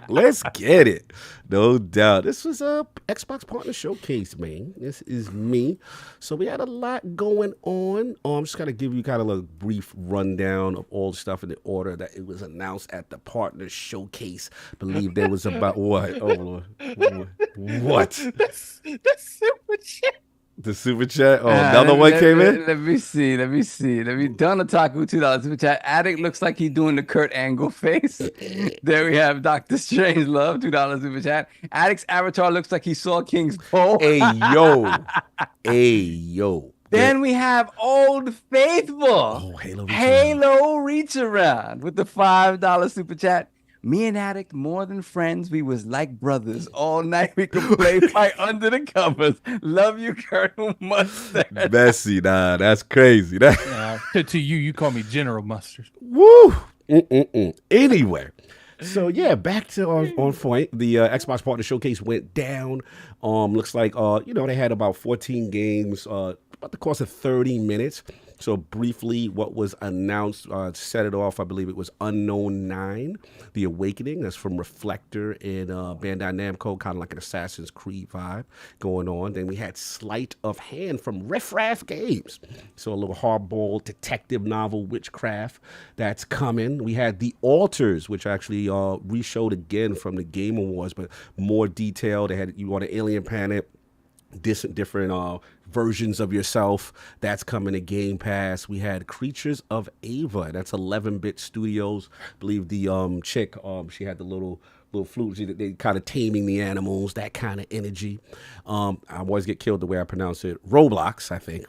Let's get it. No doubt. This was a Xbox Partner Showcase, man. This is me. So we had a lot going on. I'm just going to give you kind of a brief rundown of all the stuff in the order that it was announced at the Partner Showcase. Believe there was about what? Oh, Lord. What? The super chat. The super chat. Oh, another one came in. Let me see. Don Otaku $2 super chat. Addict looks like he's doing the Kurt Angle face. There we have Dr. Strange Love $2 super chat. Addict's avatar looks like he saw King's Pole. Hey yo. Then we have Old Faithful. Oh, Halo Reach Around with the $5 super chat. Me and Addict, more than friends, we was like brothers. All night we could play fight under the covers. Love you, Colonel Mustard. Messy, nah, that's crazy. To you call me General Mustard. Woo! Anyway, so yeah, back to on point. The Xbox Partner Showcase went down. Looks like they had about 14 games, about the course of 30 minutes. So briefly, what was announced to set it off, I believe it was Unknown 9, The Awakening. That's from Reflector and Bandai Namco, kind of like an Assassin's Creed vibe going on. Then we had Sleight of Hand from Riff Raff Games. So a little hardball detective novel, Witchcraft, that's coming. We had The Alters, which actually re-showed again from the Game Awards, but more detailed. They had you on an alien planet, different versions of yourself. That's coming to Game Pass. We had Creatures of Ava. That's 11-bit studios. I believe the chick, she had the little flute. They kind of taming the animals, that kind of energy. I always get killed the way I pronounce it. Roblox, I think.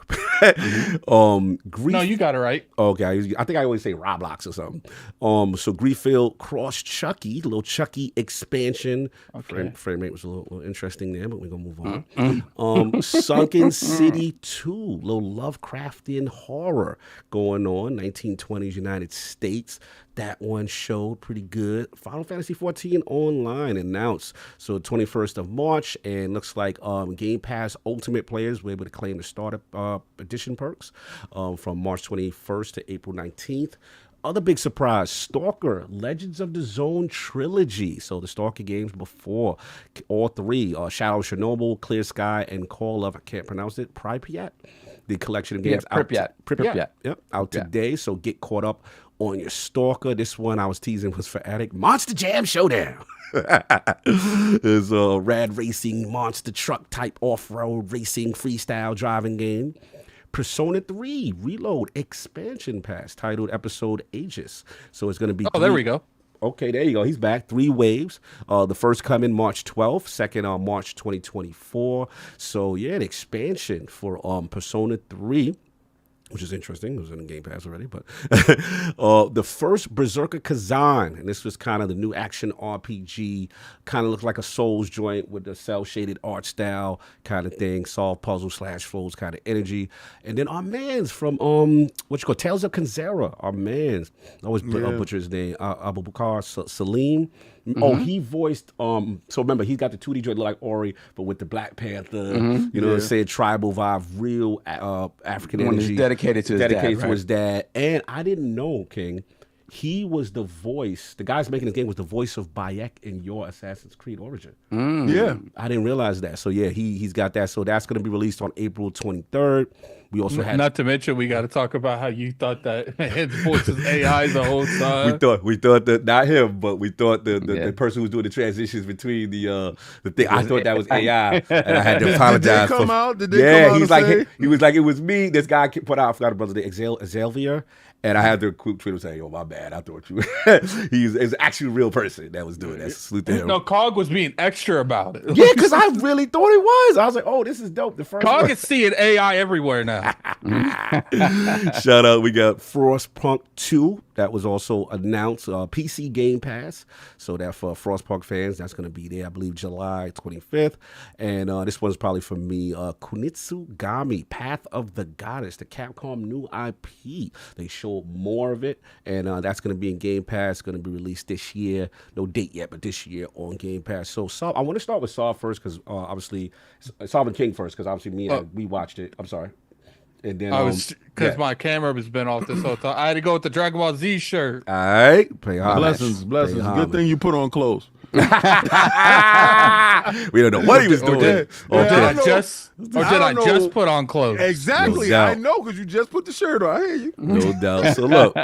Grief. No, you got it right. Okay, I think I always say Roblox or something. So Grieffield Cross Chucky, little Chucky expansion. Okay. Frame rate was a little interesting there, but we're gonna move on. Sunken City 2, little Lovecraftian horror going on. 1920s United States. That one showed pretty good. Final Fantasy 14 Online announced. So 21st of March, and looks like Game Pass Ultimate players were able to claim the startup edition perks from March 21st to April 19th. Other big surprise, Stalker, Legends of the Zone Trilogy. So the Stalker games before, all three, Shadow of Chernobyl, Clear Sky, and Call of, I can't pronounce it, Pripyat. The collection of games Pripyat. Yep, out today. So get caught up on your Stalker. This one I was teasing was for Addict. Monster Jam Showdown. It's a rad racing monster truck type off-road racing freestyle driving game. Persona 3 Reload expansion pass titled Episode Aegis. So it's going to be... there we go. Okay, there you go. He's back. 3 waves. The first coming March 12th, second on March 2024. So yeah, an expansion for Persona 3. Which is interesting. It was in the Game Pass already. But the first Berserker Kazan, and this was kind of the new action RPG, kind of looked like a Souls joint with the cel-shaded art style kind of thing, solve puzzle / flows kind of energy. And then our mans from, Tales of Kanzera, our mans. I always butcher his name, Abubakar Salim. Mm-hmm. Oh, he voiced, so remember, he's got the 2D joint look like Ori, but with the Black Panther, saying tribal vibe, real African energy. He's dedicated to his dad. And I didn't know, King, he was the voice, the guys making this game was the voice of Bayek in your Assassin's Creed Origin. Yeah. I didn't realize that. So yeah, he's got that. So that's going to be released on April 23rd. We also had... Not to mention, we got to talk about how you thought that his voice was AI the whole time. We thought that, not him, but we thought the person who was doing the transitions between the thing. I thought that was AI, and I had to apologize. Did they come out? He was like, it was me. This guy put out, I forgot the brother's name, Xavier. And I had to tweet him saying, "Yo, my bad. I thought you." He's actually a real person that was doing that. Salute to him. No, Cog was being extra about it. Yeah, because I really thought it was. I was like, "Oh, this is dope." The first Cog is seeing AI everywhere now. Shout out, we got Frostpunk 2. That was also announced. PC Game Pass. So that for Frostpunk fans, that's going to be there, I believe, July 25th. And this one's probably for me. Kunitsugami, Path of the Goddess, the Capcom new IP. They showed more of it, and that's going to be in Game Pass. Going to be released this year. No date yet, but this year on Game Pass. So I want to start with Saw first, because obviously, Saw and King first, because obviously we watched it. I'm sorry. And then because my camera has been off this whole time. I had to go with the Dragon Ball Z shirt. All right, blessings. Good thing you put on clothes. We don't know what he was doing. Okay. Or did I I know. just know. put on clothes? Exactly. No I doubt. know because you just put the shirt on. I hear you. No doubt. So look,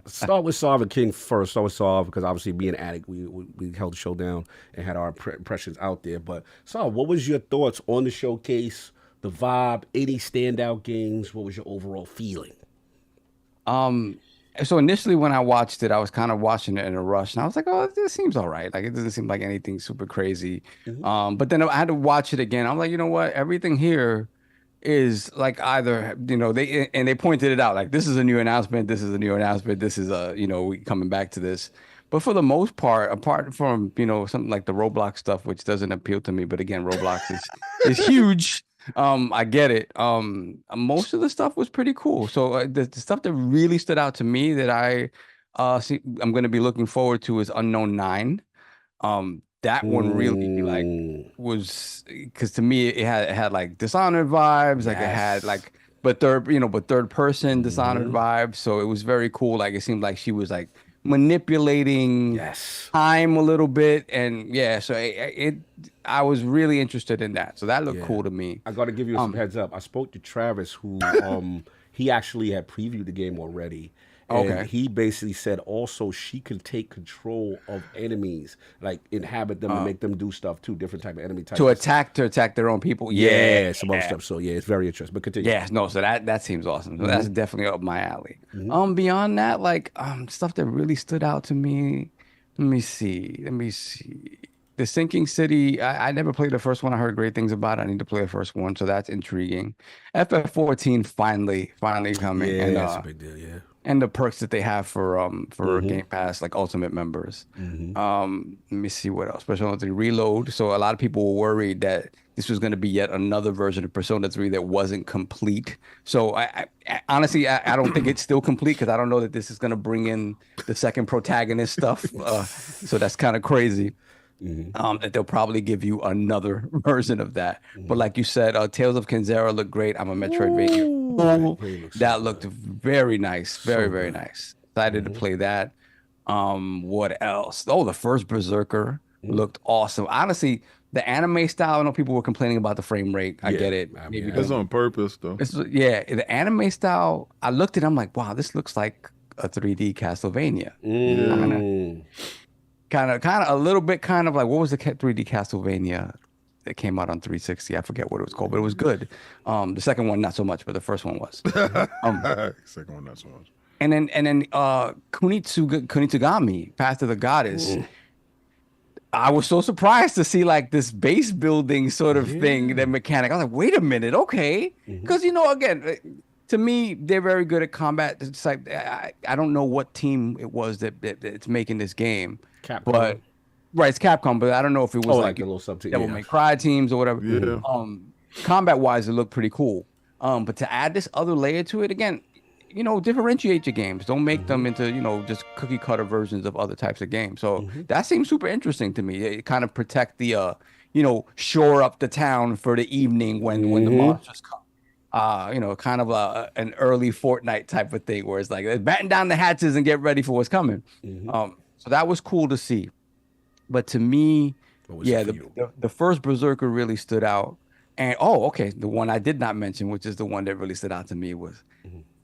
start with Sav and King first. Start with Sav because obviously being an addict, we held the show down and had our impressions out there. But Sav, what was your thoughts on the showcase, the vibe, any standout games? What was your overall feeling? So initially when I watched it, I was kind of watching it in a rush, and I was like, "Oh, this seems all right. Like it doesn't seem like anything super crazy." But then I had to watch it again. I'm like, you know what? Everything here is like either they pointed it out like this is a new announcement, this is a new announcement, this is we coming back to this. But for the most part, apart from something like the Roblox stuff, which doesn't appeal to me, but again, Roblox is huge. I get it. Most of the stuff was pretty cool. So the stuff that really stood out to me that I'm going to be looking forward to is Unknown 9. That one really like was because to me it had like Dishonored vibes, like it had like but third person Dishonored vibes. So it was very cool. Like it seemed like she was like manipulating time a little bit, and so I was really interested in that. So that looked cool to me. I got to give you some heads up. I spoke to Travis, who he actually had previewed the game already. And he basically said also she can take control of enemies, like inhabit them and make them do stuff too, different type of enemy types. To attack their own people. Some other stuff. So it's very interesting. But continue. So that seems awesome. So that's definitely up my alley. Beyond that, like stuff that really stood out to me. Let me see. The Sinking City, I never played the first one. I heard great things about it. I need to play the first one, so that's intriguing. FF14 finally coming. Yeah, and, that's a big deal, yeah. And the perks that they have for Game Pass, like Ultimate members. Let me see what else. Persona 3 Reload. So a lot of people were worried that this was going to be yet another version of Persona 3 that wasn't complete. So I honestly, I don't think it's still complete because I don't know that this is going to bring in the second protagonist stuff. So that's kind of crazy. That they'll probably give you another version of that. But like you said, Tales of Kenzera looked great. I'm a Metroidvania. That looked very nice. Very nice. Excited to play that. What else? Oh, the first Berserker looked awesome. Honestly, the anime style, I know people were complaining about the frame rate. I get it. Maybe that's on purpose, though. The anime style, I looked at it, I'm like, wow, this looks like a 3D Castlevania. Kind of a little bit kind of like, what was the 3D Castlevania that came out on 360? I forget what it was called, but it was good. The second one, not so much, but the first one was. Second one, not so much. And then Kunitsugami, Path of the Goddess. I was so surprised to see like this base building sort of thing, that mechanic. I was like, wait a minute, okay. Because, again, to me, they're very good at combat. It's like, I don't know what team it was that's making this game. Capcom. But it's Capcom, but I don't know if it was like a little sub team. Devil May Cry teams or whatever. Yeah. Combat wise, it looked pretty cool. But to add this other layer to it, again, differentiate your games. Don't make them into, just cookie cutter versions of other types of games. So that seems super interesting to me. It kind of protect the, shore up the town for the evening when the monsters come. Kind of an early Fortnite type of thing where it's like batten down the hatches and get ready for what's coming. So that was cool to see. But to me, the first Berserker really stood out. And the one I did not mention, which is the one that really stood out to me, was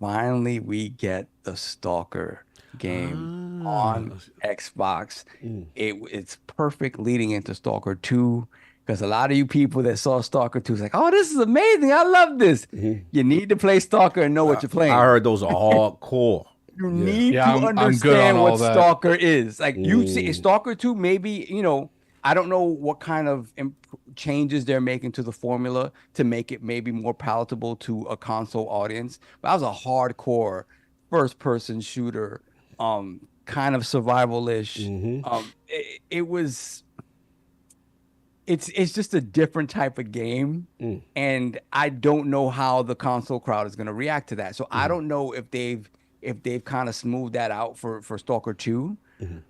finally we get the Stalker game on Xbox. It's perfect leading into Stalker 2. Because a lot of you people that saw Stalker 2 is like, oh, this is amazing. I love this. You need to play Stalker and know what you're playing. I heard those are hardcore. You need to understand what Stalker is. Like you see Stalker 2, maybe, I don't know what kind of changes they're making to the formula to make it maybe more palatable to a console audience. But that was a hardcore first-person shooter, kind of survival-ish. It was... It's just a different type of game, and I don't know how the console crowd is going to react to that. So I don't know if they've kind of smoothed that out for Stalker 2.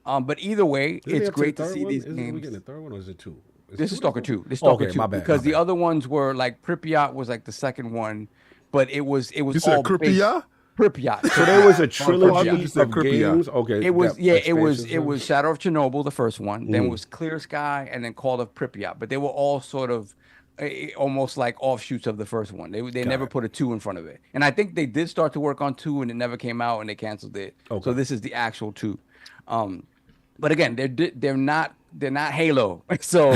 But either way, it's great to see these games. Are we getting the third one or is it 2? This is Stalker 2. This is Stalker 2 my bad, because the other ones were like Pripyat was like the second one, but it was You said all Pripyat? Pripyat. So there was a I trilogy thought you said of Pripyat. games. Okay, It was that it was expansions, Shadow of Chernobyl, the first one. Then it Mm. was Clear Sky, and then Call of Pripyat. But they were all sort of almost like offshoots of the first one. They never it. put a 2 in front of it. And I think they did start to work on 2, and it never came out, and they canceled it. Okay. So this is the actual 2. But again, they're not Halo. So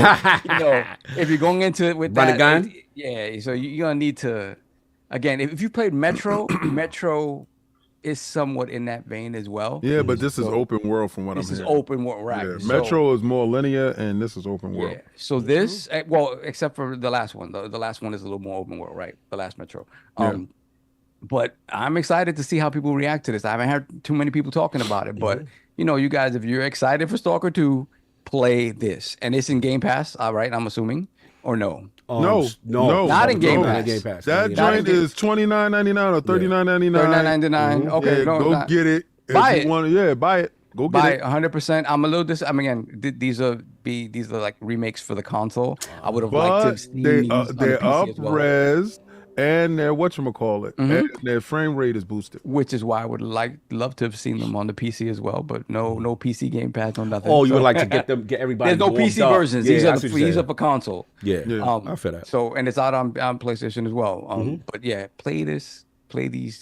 if you're going into it with Run that, and gun? yeah. So you're gonna need to, again, if you played Metro, Metro is somewhat in that vein as well. Yeah, but this is So open world from what This I'm is hearing. open world, right? Yeah, So- Metro is more linear, and this is open world. Yeah. So this, well, except for the last one. The last one is a little more open world, right? The last Metro. But I'm excited to see how people react to this. I haven't heard too many people talking about it, but you guys, if you're excited for Stalker 2, play this, and it's in Game Pass, all right? I'm assuming, or no? No, Not in Game not Pass. Game Pass. That Not in joint Game is $29.99 or $39.99. $39.99. Okay, Yeah, no, go not- get it. If Buy you it. want, yeah, buy it. Go get By it. 100%. I'm a little again, these are like remakes for the console. I would have liked to But have seen they these on the they're PC as well. up-res, and their whatchamacallit, and their frame rate is boosted. Which is why I would love to have seen them on the PC as well, but no PC Game Pass, no nothing. Oh, you would So- like to get everybody. There's no warmed PC up. versions. Yeah, These I are see what you're these are saying. for console. Yeah, Yeah. I feel that. So and it's out on PlayStation as well. But yeah, play these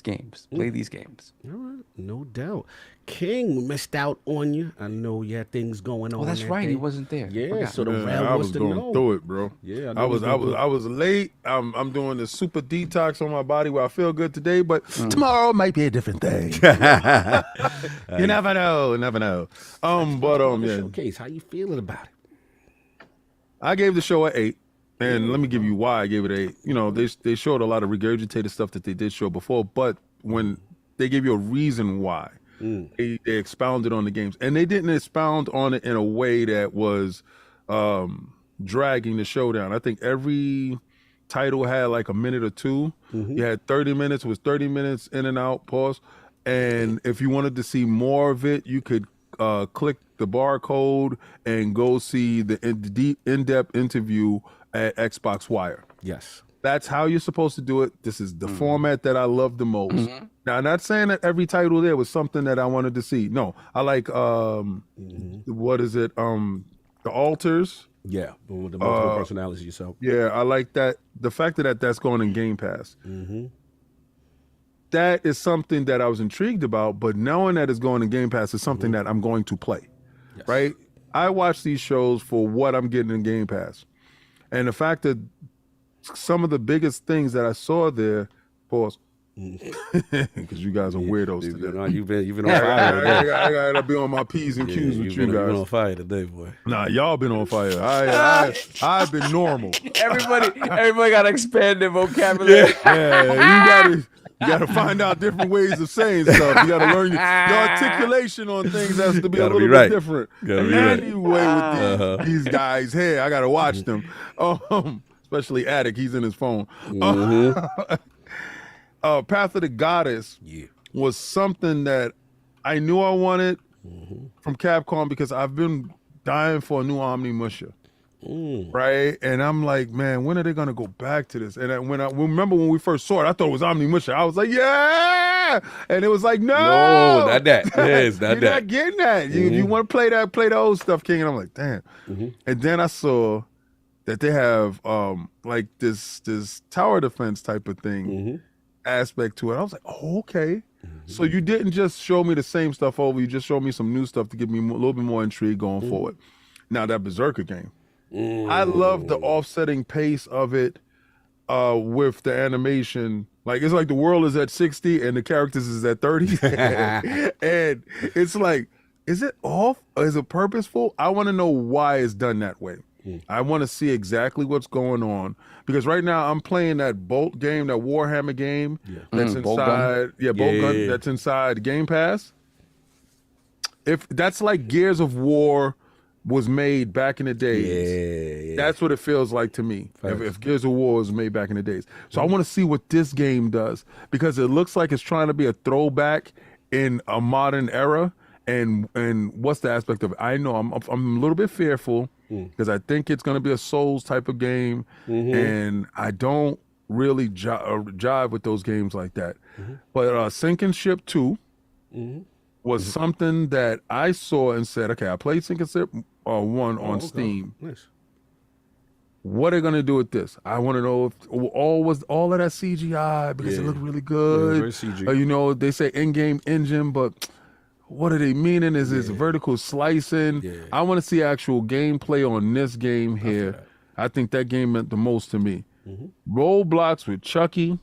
games. Play these games. All right, no doubt. King, we missed out on you. I know you had things going on. Oh, that's that right. day. He wasn't there. Yeah, Forgot. so the Man, round I wants was to going know. through it, bro. Yeah, I was late. I'm doing this super detox on my body where I feel good today, but tomorrow might be a different thing. You never know. Yeah. Showcase, how you feeling about it? I gave the show an 8, and let me give you why I gave it an 8. You know, they showed a lot of regurgitated stuff that they did show before, but when they gave you a reason why, they expounded on the games, and they didn't expound on it in a way that was dragging the show down. I think every title had like a minute or two. You had 30 minutes, it was 30 minutes in and out, pause. And if you wanted to see more of it, you could click the barcode and go see the in-depth interview at Xbox Wire. Yes. That's how you're supposed to do it. This is the format that I love the most. Now, I'm not saying that every title there was something that I wanted to see. No, I like what is it? The Altars. Yeah, with the multiple personalities yourself. Yeah, I like that. The fact that that's going in Game Pass. That is something that I was intrigued about, but knowing that it's going in Game Pass is something that I'm going to play. Yes. Right? I watch these shows for what I'm getting in Game Pass. And the fact that some of the biggest things that I saw there, pause, because you guys are weirdos today. You've been on fire today. I gotta be on my P's and Q's with you You've been on guys. fire today, boy. Nah, y'all been on fire. I've been normal. Everybody got to expand their vocabulary. Yeah, you gotta find out different ways of saying stuff. You gotta learn your articulation on things has to be a Gotta little be right. bit different. Gotta be right. Anyway, with these guys here, I gotta watch them. Especially Attic, he's in his phone. Path of the Goddess was something that I knew I wanted from Capcom because I've been dying for a new Omnimusha. Right, and I'm like, man, when are they gonna go back to this? And remember when we first saw it, I thought it was Omnimusha. I was like, yeah, and it was like, no, not that. Yes, not you're that. not getting that. You want to play the old stuff, King. And I'm like, damn. And then I saw that they have like this tower defense type of thing aspect to it. I was like, oh, okay. So you didn't just show me the same stuff over. You just showed me some new stuff to give me a little bit more intrigue going forward. Now that Berserker game. I love the offsetting pace of it with the animation. Like, it's like the world is at 60 and the characters is at 30. And it's like, is it off? Or is it purposeful? I want to know why it's done that way. I want to see exactly what's going on. Because right now I'm playing that Bolt game, that Warhammer game that's Bolt Gun. inside. Bolt Gun that's inside Game Pass. If that's like Gears of War was made back in the days. That's what it feels like to me. If Gears of War was made back in the days. So I want to see what this game does because it looks like it's trying to be a throwback in a modern era. And what's the aspect of it? I know I'm a little bit fearful because I think it's going to be a Souls type of game, and I don't really jive with those games like that. But Sink and Ship 2 was something that I saw and said, okay, I played Sink and Ship 1 on Steam. Nice. What are they gonna do with this? I want to know if all of that CGI because it looked really good. very CG. You know, they say in-game engine, but what are they meaning? Is this vertical slicing? Yeah. I want to see actual gameplay on this game here. I think that game meant the most to me. Roblox with Chucky.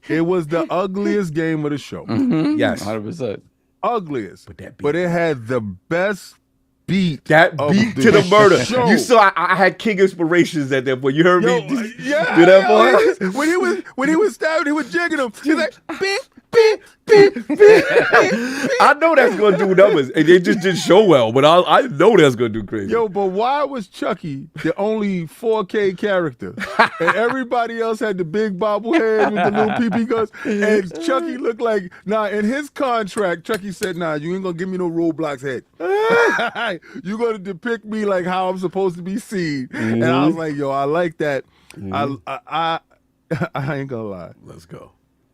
It was the ugliest game of the show. Yes. 100%. Ugliest. But But it had the best beat. That of beat the to the murder. show. You saw I had King inspirations at that point. You heard Yo, me? yeah, Do that, boy? when he was stabbing, he was jigging him. He's like, beep, I know that's gonna do numbers, and they just didn't show well. But I know that's gonna do crazy. Yo, but why was Chucky the only 4K character, and everybody else had the big bobblehead with the little pee guns, and Chucky looked like in his contract, Chucky said, "Nah, you ain't gonna give me no Roblox head. You gonna depict me like how I'm supposed to be seen." And I was like, "Yo, I like that. I ain't gonna lie. Let's go.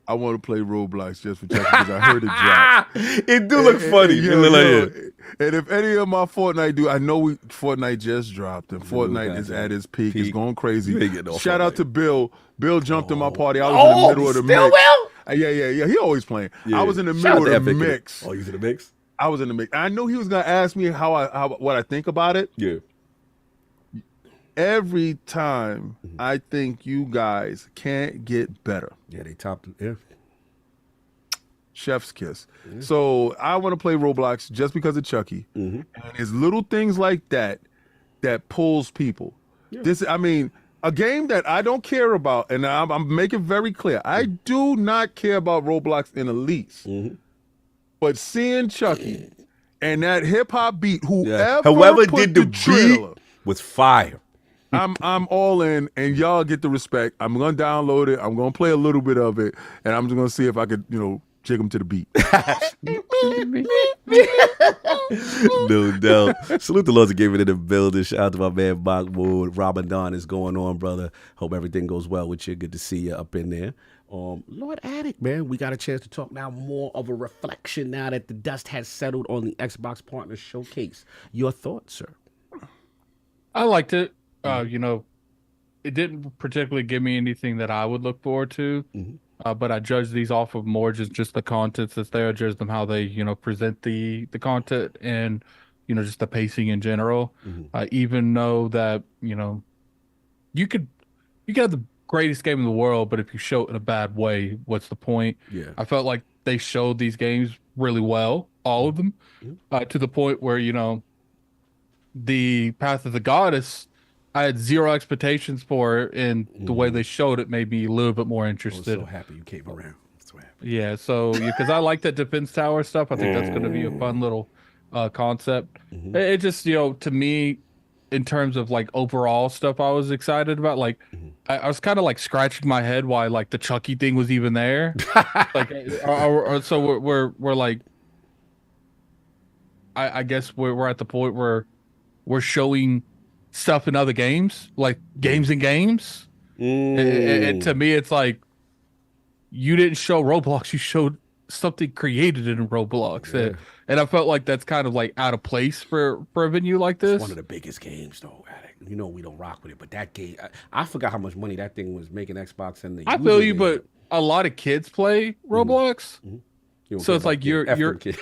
I want to play Roblox just for Chucky because I heard it drop. It do look funny. And if any of my Fortnite do, I know Fortnite just dropped and Fortnite is at its peak. It's going crazy. Shout out to Bill. Bill jumped in my party. I was in the middle of the mix. Yeah. He always playing. Yeah. I was in the middle of the mix. Oh, you in the mix? I was in the mix. I knew he was gonna ask me what I think about it. Yeah. Every time I think you guys can't get better. Yeah, they topped it. Yeah. Chef's kiss. So I want to play Roblox just because of Chucky. And it's little things like that that pulls people. I mean, a game that I don't care about, and I'm making very clear, I do not care about Roblox in the least. But seeing Chucky and that hip hop beat, whoever did the trailer, beat was fire. I'm all in, and y'all get the respect. I'm gonna download it. I'm gonna play a little bit of it, and I'm just gonna see if I could, jig them to the beat. No doubt. Salute the Lords that gave it in the building. Shout out to my man Bachwood. Ramadan is going on, brother. Hope everything goes well with you. Good to see you up in there. Lord Addict, man, we got a chance to talk now more of a reflection now that the dust has settled on the Xbox Partner Showcase. Your thoughts, sir? I liked it. It didn't particularly give me anything that I would look forward to, but I judge these off of more just the content that's there. I judge them how they, present the content and, just the pacing in general. I even know that, you could have the greatest game in the world, but if you show it in a bad way, what's the point? Yeah. I felt like they showed these games really well, all of them, to the point where, the Path of the Goddess, I had zero expectations for it, and the way they showed it made me a little bit more interested. I'm so happy you came around. So happy. Yeah, so because I like that defense tower stuff, I think that's going to be a fun little concept. It just, to me, in terms of like overall stuff, I was excited about. Like, I was kind of like scratching my head why like the Chucky thing was even there. So we're like, I guess we're at the point where we're showing stuff in other games, like games and games. And to me, it's like, you didn't show Roblox, you showed something created in Roblox. Yeah. And I felt like that's kind of like out of place for a venue like this. It's one of the biggest games, though, Addict. We don't rock with it, but that game, I forgot how much money that thing was making Xbox and the I feel you, but a lot of kids play Roblox. So it's like you're kid.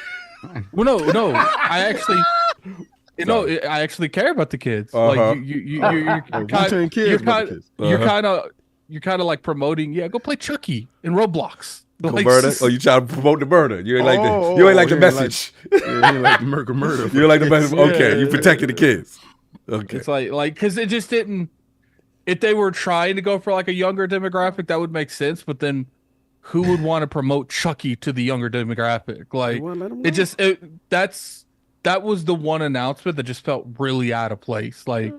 Well, no, I actually... I actually care about the kids. Like you're kind of like promoting. Yeah, go play Chucky in Roblox. Like, murder? Oh, you trying to promote the murder? You ain't like the you ain't like the message. You ain't like murder. You ain't like the message. Okay, you protecting the kids. Okay, it's like because it just didn't. If they were trying to go for like a younger demographic, that would make sense. But then, who would want to promote Chucky to the younger demographic? Like that was the one announcement that just felt really out of place. Like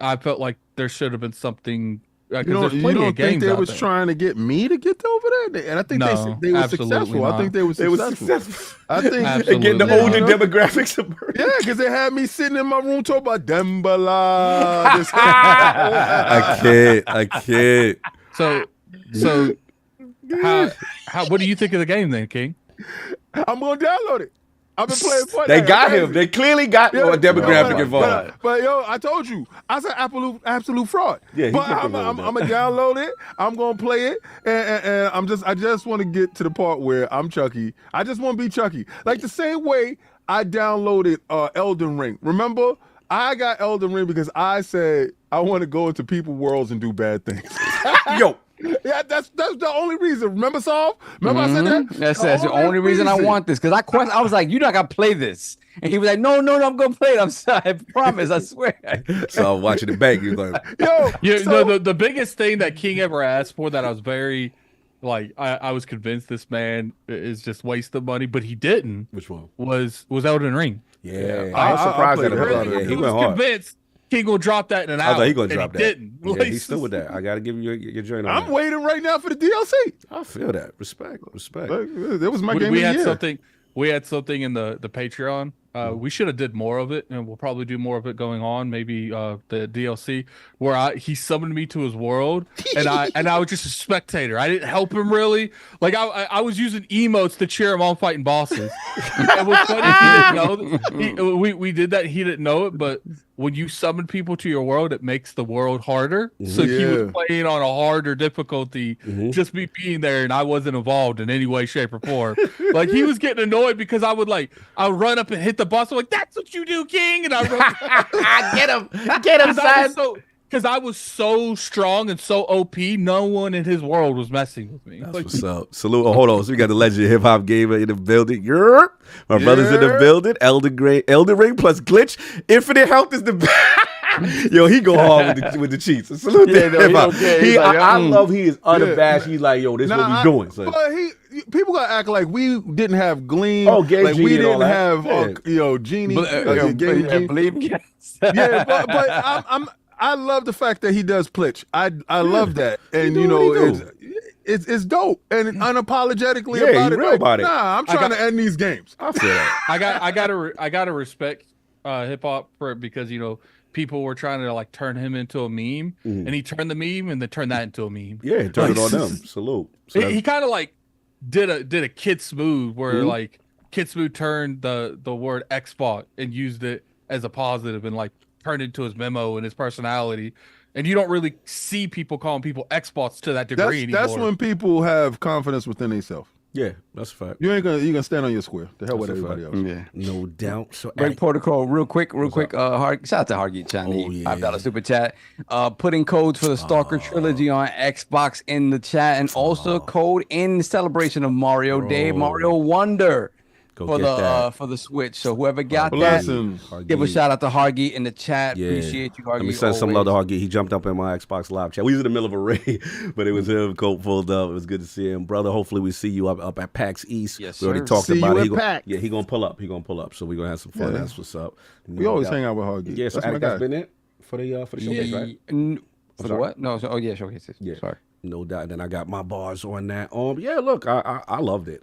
I felt like there should have been something Because You there's don't, plenty you of don't think games they out was there. trying to get me to get over there? And I think No, they were absolutely successful. I not. think they were They were successful. successful. I think They're getting the Absolutely older not. demographics of Yeah, because they had me sitting in my room talking about Dembala. This- I can't. So what do you think of the game then, King? I'm gonna download it. I've been playing Fortnite. They got crazy. him. They clearly got a demographic involved. But yo, I told you, I said absolute fraud. Yeah, he but kicked I'm him over gonna download it. I'm gonna play it, and I just want to get to the part where I'm Chucky. I just want to be Chucky, like the same way I downloaded Elden Ring. Remember, I got Elden Ring because I said I want to go into people worlds and do bad things. Yo. Yeah, that's the only reason. Remember, Saul? Remember I said that? That's the only reason I want this, because I was like, you're not gonna play this, and he was like, no, I'm gonna play it. I'm sorry, I promise, I swear. So I'm watching the bank. You're like, Yo, the biggest thing that King ever asked for that I was very, like, I was convinced this man is just wasting money, but he didn't. which one? Was Elden Ring. Yeah, I- I was surprised I at him. played Yeah, it. he I went was hard. convinced King will drop that in an I hour. thought he gonna and drop he that. Didn't. Yeah, Like, he's still with that. I gotta give you your joint on I'm that. waiting right now for the DLC. I feel that. Respect. Like, that was my game we of the had year. something. We had something in the Patreon. We should have did more of it, and we'll probably do more of it going on. Maybe the DLC where he summoned me to his world, and I was just a spectator. I didn't help him really. Like I was using emotes to cheer him on fighting bosses. It was funny. He didn't know. We did that. He didn't know it, but when you summon people to your world, it makes the world harder. So he was playing on a harder difficulty, just me being there, and I wasn't involved in any way, shape, or form. Like he was getting annoyed because I would run up and hit the boss. I'm like, that's what you do, King, and I run. Get him, son. Because I was so strong and so OP, no one in his world was messing with me. That's what's up. Salute. Oh, hold on. So we got the legend hip hop gamer in the building. Yerp. My brother's in the building. Elden Ring plus glitch. Infinite health is the best. Yo, he go hard with the cheats. So salute to hip hop. I love he is unabashed. He's like, yo, this is what we doing. So. But people gotta act like we didn't have Gleam. Game like Genie we and all didn't that. have Genie. Game Believe me. Yeah, but I love the fact that he does Plitch. I love that, and it's dope and unapologetically about it. Real about it. Nah, I'm trying to end these games. I feel that. I gotta respect hip hop for it because people were trying to turn him into a meme, and he turned the meme and then turned that into a meme. Yeah, turn it on them. Salute. So he kind of did a Kid Smooth where Kid Smooth turned the word Xbot and used it as a positive and turned it into his memo and his personality. And you don't really see people calling people Xbots to that degree anymore. That's when people have confidence within themselves. yeah, that's a fact. You gonna stand on your square. The hell with That's a everybody else. Yeah. No doubt. So Break protocol, real quick. Shout out to Hargeet Chan, $5 super chat. Putting codes for the Stalker trilogy on Xbox in the chat, and also code in celebration of Mario Day, Mario Wonder for the Switch. So whoever got that, give a shout out to Hargeet in the chat. Yeah. Appreciate you, Hargeet. Let me send some love to Hargeet. He jumped up in my Xbox Live chat. We was in the middle of a raid, but it was him, coat pulled up. It was good to see him, brother. Hopefully we see you up at PAX East. Yes, we already sir. talked See about you it. at PAX. He gonna pull up. So we're gonna have some fun. Yeah. That's what's up. We always hang out with Hargeet. Yeah, so That's my that's guy. been it for the showcase, right? For the what? No. Showcases. Yeah. Sorry. No doubt. Then I got my bars on that. Yeah, look, I loved it.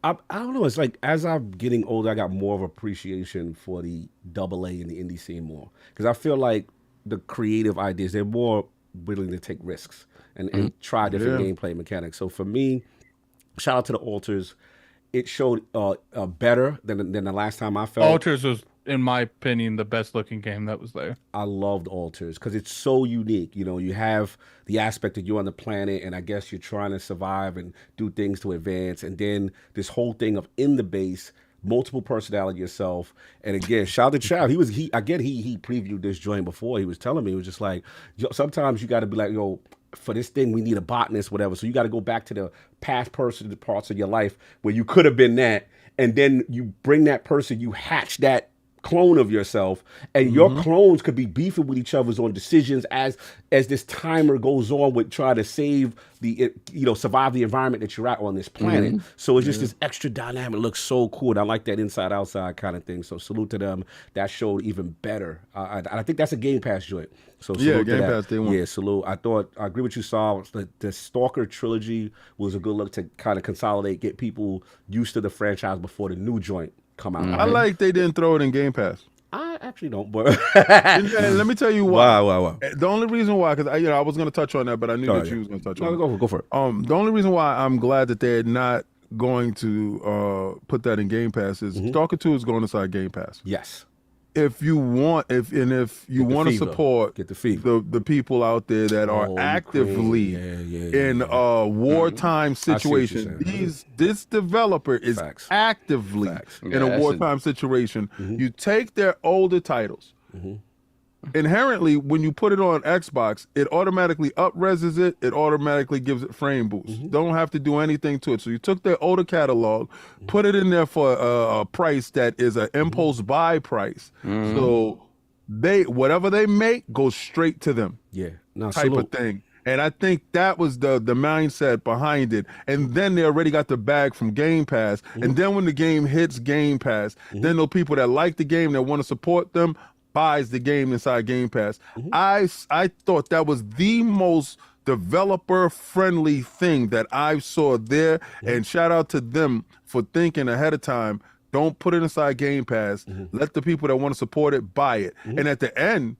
I don't know. It's like as I'm getting older, I got more of appreciation for the AA and the indie scene more because I feel like the creative ideas they're more willing to take risks and try different gameplay mechanics. So for me, shout out to the Alters. It showed better than the last time I felt. Alters was, in my opinion, the best looking game that was there. I loved Alters because it's so unique. You have the aspect that you're on the planet, and I guess you're trying to survive and do things to advance, and then this whole thing of in the base, multiple personality yourself. And again, shout out to Child. He previewed this joint before. He was telling me, he was just like, sometimes you got to be like, for this thing, we need a botanist, whatever. So you got to go back to the past parts of your life where you could have been that, and then you bring that person, you hatch that clone of yourself, and your clones could be beefing with each other on decisions as this timer goes on with trying to save survive the environment that you're at on this planet. So it's just this extra dynamic. It looks so cool. And I like that inside outside kind of thing. So salute to them. That showed even better. I think that's a Game Pass joint. So salute to Game that. Pass day one. Yeah, salute. I agree with you, Saul. The Stalker trilogy was a good look to kind of consolidate, get people used to the franchise before the new joint come out. I like they didn't throw it in Game Pass. I actually don't, but And let me tell you why. Wow. The only reason why, because I was going to touch on that, but I knew that you was going to touch on it. Go for it. The only reason why I'm glad that they're not going to put that in Game Pass is Stalker 2 is going inside Game Pass. Yes. If you want to support the people out there that are actively in wartime situation, this developer is actively in a wartime situation. You take their older titles. Inherently, when you put it on Xbox, it automatically up-reses it. It automatically gives it frame boost. Don't have to do anything to it. So you took their older catalog, put it in there for a price that is an impulse buy price. So whatever they make goes straight to them. Yeah, no, type of thing. And I think that was the mindset behind it. And then they already got the bag from Game Pass. And then when the game hits Game Pass, then those people that like the game that want to support them buys the game inside Game Pass. I thought that was the most developer friendly thing that I saw there, and shout out to them for thinking ahead of time. Don't put it inside Game Pass. Let the people that want to support it buy it, and at the end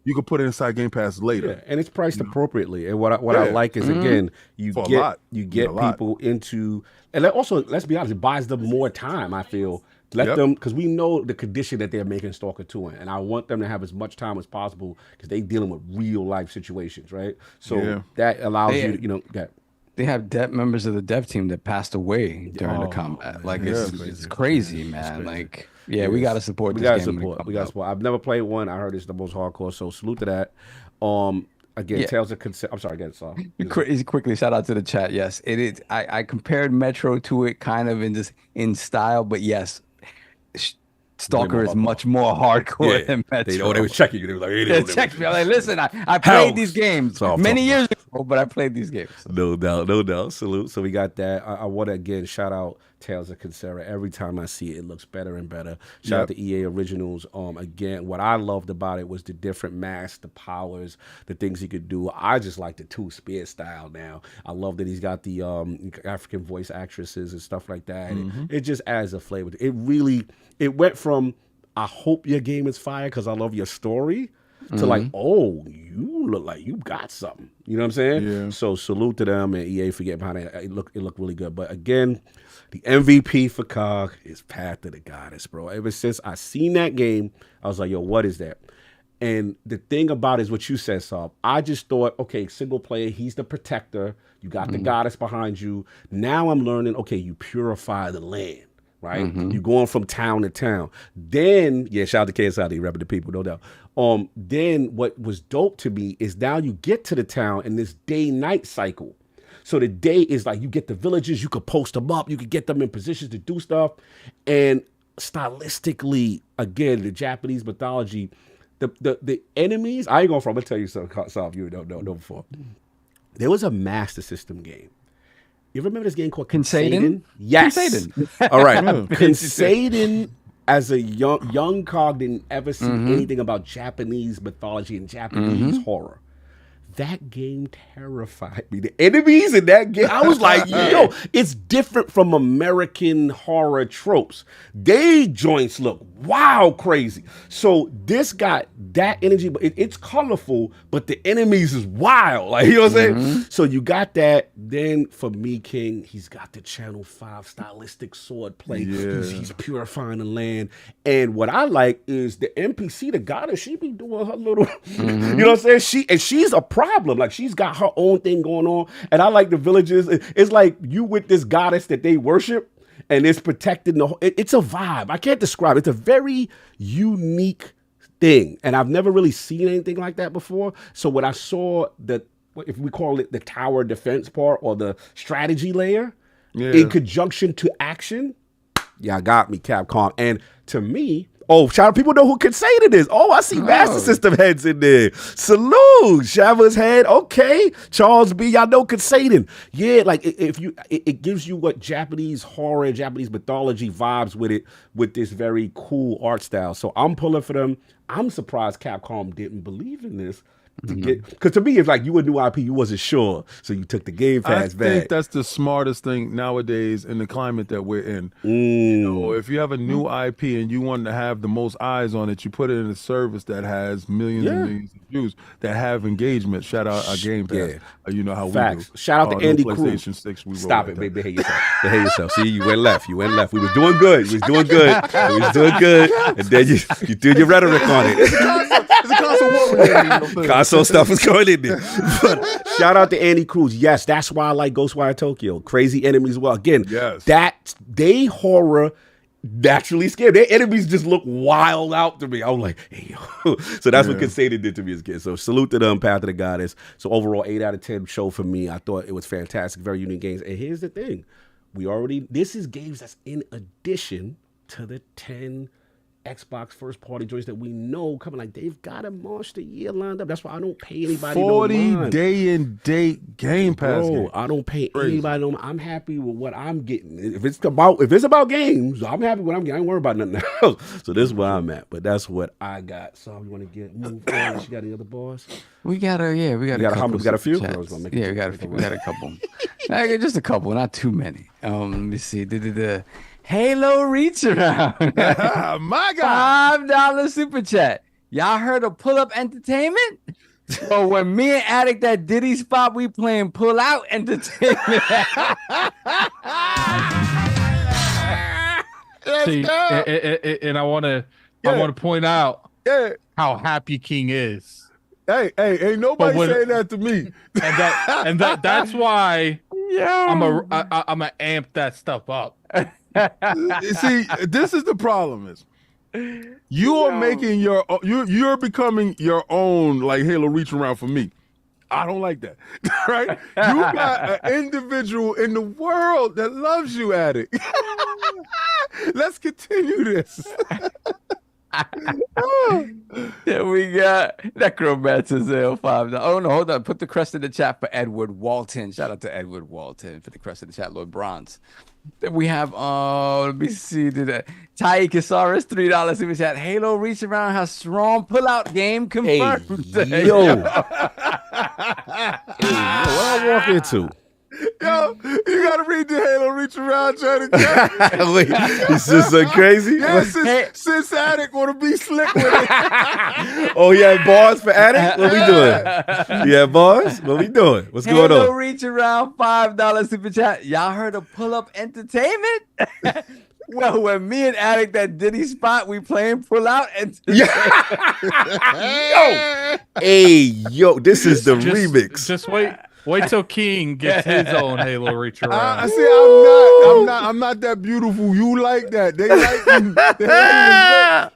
you can put it inside Game Pass later. Yeah, and it's priced appropriately. And what I like is again you get people into, and also let's be honest, it buys them more time. I feel. Let them, because we know the condition that they're making Stalker 2 in, and I want them to have as much time as possible because they're dealing with real life situations, right? So that allows you to, get. They have members of the dev team that passed away during the combat. Like it's crazy, man. Like we got to support. We got to support. I've never played one. I heard it's the most hardcore. So salute to that. Again, Tales of Consent. I'm sorry, again, Saul. Quickly, shout out to the chat. Yes, it is. I compared Metro to it kind of in style, but yes. Stalker is much more hardcore than Metro. They was checking you. They were like, check me. I'm like, listen, I played these games many years ago, but I played these games. No doubt. Salute. So we got that. I want to again shout out Tales of Consent. Every time I see it, it looks better and better. Shout out to EA Originals. Again, what I loved about it was the different masks, the powers, the things he could do. I just like the two-spear style now. I love that he's got the African voice actresses and stuff like that. It just adds a flavor. It went from, I hope your game is fire because I love your story, to like, oh, you look like you got something. You know what I'm saying? Yeah. So salute to them and EA for getting behind it. It looked really good. But again, the MVP for COG is Path to the Goddess, bro. Ever since I seen that game, I was like, yo, what is that? And the thing about it is what you said, Saul. I just thought, okay, single player, he's the protector. You got the goddess behind you. Now I'm learning, okay, you purify the land. Right, you're going from town to town. Then, shout out to KSID, repping the people, no doubt. Then what was dope to me is now you get to the town in this day-night cycle. So the day is like you get the villages, you could post them up, you could get them in positions to do stuff, and stylistically, again, the Japanese mythology, the enemies. I ain't going from. I'm gonna tell you something you don't know before. There was a Master System game. You remember this game called Consaden? Yes. Consaden. All right. Consaden, as a young cog, didn't ever see anything about Japanese mythology and Japanese horror. That game terrified me. The enemies in that game, I was like, yo, it's different from American horror tropes. They joints look wild crazy. So this got that energy, but it's colorful, but the enemies is wild. Like, you know what I'm saying? So you got that. Then for me, King, he's got the Channel 5 stylistic sword play. He's purifying the land. And what I like is the NPC, the goddess, she be doing her little, you know what I'm saying? She's a problem. Like, she's got her own thing going on. And I like the villages. It's like you with this goddess that they worship, and it's protecting the whole. It's a vibe. I can't describe it. It's a very unique thing. And I've never really seen anything like that before. So when I saw if we call it the tower defense part or the strategy layer in conjunction to action, got me, Capcom. And to me, Oh, shout out! People know who Kasaden is. Oh, I see Master System heads in there. Salute, Shava's head. Okay, Charles B. Y'all know Kasaden. Yeah, like it gives you what Japanese horror, Japanese mythology vibes with it, with this very cool art style. So I'm pulling for them. I'm surprised Capcom didn't believe in this. Because to me, it's like you a new IP, you wasn't sure, so you took the Game Pass back. I think that's the smartest thing nowadays in the climate that we're in. If you have a new IP and you want to have the most eyes on it, you put it in a service that has millions and millions of views that have engagement. Shout out our Game Pass. You know how Facts. we do. Shout out to Andy Cruz. PlayStation 6. Stop it, baby. Behave yourself. Behave yourself. See, you went left. We was doing good. And then you threw your rhetoric on it. It's a console war. Console stuff is going in there. But shout out to Andy Cruz. Yes, that's why I like Ghostwire Tokyo. Crazy Enemies as well. Again, they horror naturally scared. Their enemies just look wild out to me. I'm like, hey, yo. So that's what Kasaden did to me as a kid. So salute to them, Path of the Goddess. So overall, 8 out of 10 show for me. I thought it was fantastic, very unique games. And here's the thing. This is games that's in addition to the 10 Xbox first party joints that we know coming. Like, they've got a monster year lined up. That's why I don't pay anybody 40 no mind. day and date Game Pass. Bro, I don't pay anybody no mind. I'm happy with what I'm getting. If it's about games, I'm happy with what I'm getting. I ain't worried about nothing else. So this is where I'm at. But that's what I got. So you want to move on? You got any other bars? We got a few. We got a few. We got a couple. Just a couple, not too many. Let me see. The Halo Reach Around. My God. $5 super chat. Y'all heard of Pull Up Entertainment? Well, when me and Addict at Diddy spot, we playing Pull Out Entertainment. See, and I want to point out how happy King is. Hey, ain't nobody saying that to me. And that's why I'm a amp that stuff up. See, this is the problem is you are making you're becoming your own like Halo Reach Around for me. I don't like that. Right? You got an individual in the world that loves you, Addict. Let's continue this. Then we got Necromancer Zale $5. Oh no, hold on. Put the crest in the chat for Edward Walton. Shout out to Edward Walton for the crest in the chat, Lord Bronze. Then we have let me see, Tai Casares $3 super chat. Halo Reach Around has strong pull-out game confirmed. Hey, yo. What I walk into? Yo, you gotta read the Halo Reach Around trying to get Wait, it's just so crazy. Yeah, since Addict wanna be slick with it. Oh, yeah, bars for Addict? What we doing? Yeah, bars? What we doing? What's going on? Halo Reach Around $5 super chat. Y'all heard of Pull Up Entertainment? Well, when me and Addict at Diddy spot, we playing Pull Out Entertainment. Yo, this is the remix. Just wait till King gets his own Halo Reach Around. I see. I'm not that beautiful. You like that? They like me.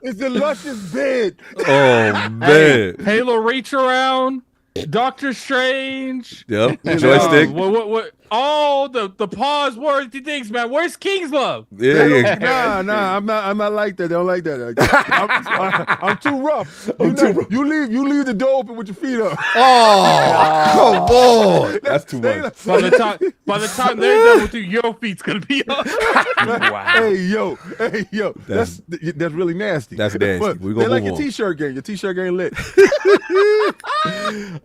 It's a luscious bed. Oh man, Halo Reach Around, Doctor Strange. Yep, joystick. What? All the pause worthy things, man. Where's King's Love? Yeah. Nah, I'm not like that. They don't like that. I'm too rough. You leave the door open with your feet up. Oh, come on. That's too much. By the time they're done with you, your feet's gonna be up. Wow. Hey yo. That's really nasty. That's nasty. But We're gonna they like move your on. t-shirt game. Your t-shirt game lit.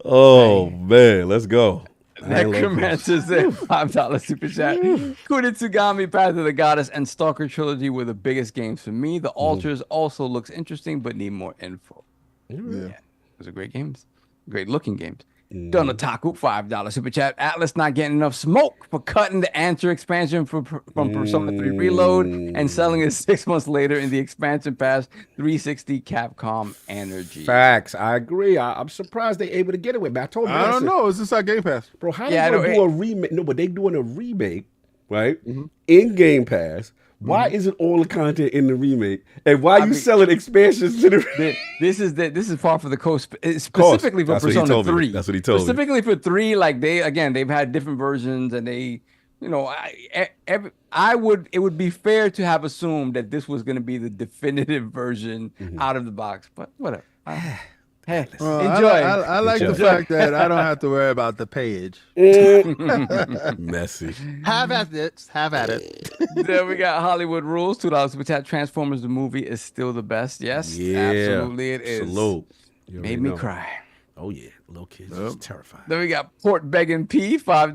Oh man, let's go. Necromancer's at $5 super chat. Kunitsugami, Path of the Goddess, and Stalker Trilogy were the biggest games for me. The Altars also looks interesting, but need more info. Yeah. Those are great games. Great looking games. Donataku, $5 super chat. Atlas not getting enough smoke for cutting the Answer expansion from Persona 3 Reload and selling it 6 months later in the expansion pass 360 Capcom Energy. Facts. I agree. I'm surprised they're able to get away. I told you. I don't know. It's inside Game Pass. Bro, how they gonna do a remake? No, but they doing a remake, right? In Game Pass. Why isn't all the content in the remake? And why are you selling expansions to the This is far for the coast, specifically for Persona 3. That's what he told me. Specifically for 3, like they've had different versions and they you know, it would be fair to have assumed that this was going to be the definitive version out of the box, but whatever. Hey, enjoy. I like the fact that I don't have to worry about the page. Messy. Have at it. Have at it. Then we got Hollywood Rules, $2 super chat. Transformers the movie is still the best. Yes, Yeah. absolutely it is. Salute. Made me cry. Oh yeah, little kids is terrified. Then we got Port Begging P, $5